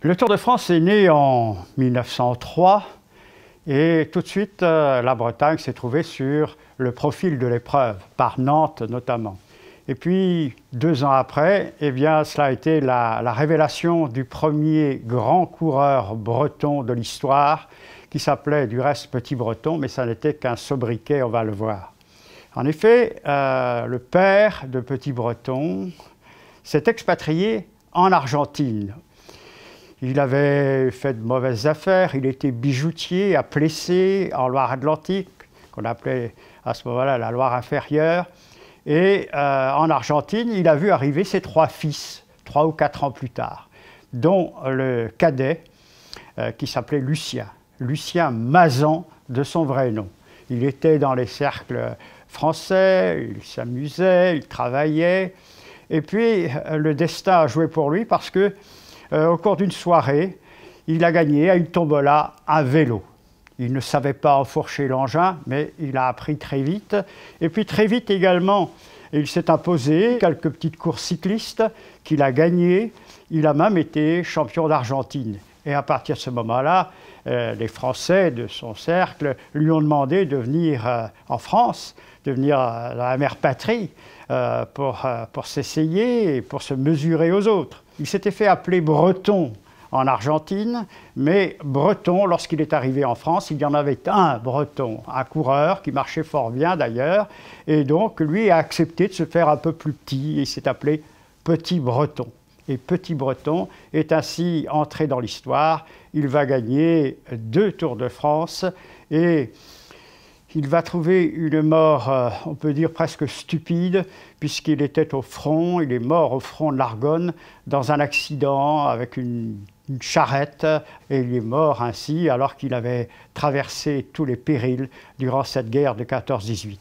Le Tour de France est né en 1903 et tout de suite la Bretagne s'est trouvée sur le profil de l'épreuve, par Nantes notamment. Et puis 2 ans après, eh bien, cela a été la révélation du premier grand coureur breton de l'histoire, qui s'appelait du reste Petit Breton, mais ça n'était qu'un sobriquet, on va le voir. En effet, le père de Petit Breton s'est expatrié en Argentine. Il avait fait de mauvaises affaires, il était bijoutier à Plessé, en Loire-Atlantique, qu'on appelait à ce moment-là la Loire inférieure. Et en Argentine, il a vu arriver ses 3 fils, 3 ou 4 ans plus tard, dont le cadet qui s'appelait Lucien. Lucien Mazan, de son vrai nom. Il était dans les cercles français, il s'amusait, il travaillait. Et puis, le destin a joué pour lui parce que, au cours d'une soirée, il a gagné à une tombola un vélo. Il ne savait pas enfourcher l'engin, mais il a appris très vite. Et puis très vite également, il s'est imposé quelques petites courses cyclistes qu'il a gagnées. Il a même été champion d'Argentine. Et à partir de ce moment-là, les Français de son cercle lui ont demandé de venir en France, de venir dans la mère patrie pour s'essayer et pour se mesurer aux autres. Il s'était fait appeler Breton en Argentine, mais Breton, lorsqu'il est arrivé en France, il y en avait un Breton, un coureur qui marchait fort bien d'ailleurs, et donc lui a accepté de se faire un peu plus petit, et il s'est appelé Petit Breton. Et Petit Breton est ainsi entré dans l'histoire. Il va gagner 2 Tours de France et il va trouver une mort, on peut dire presque stupide, puisqu'il était au front, il est mort au front de l'Argonne dans un accident avec une charrette, et il est mort ainsi alors qu'il avait traversé tous les périls durant cette guerre de 14-18.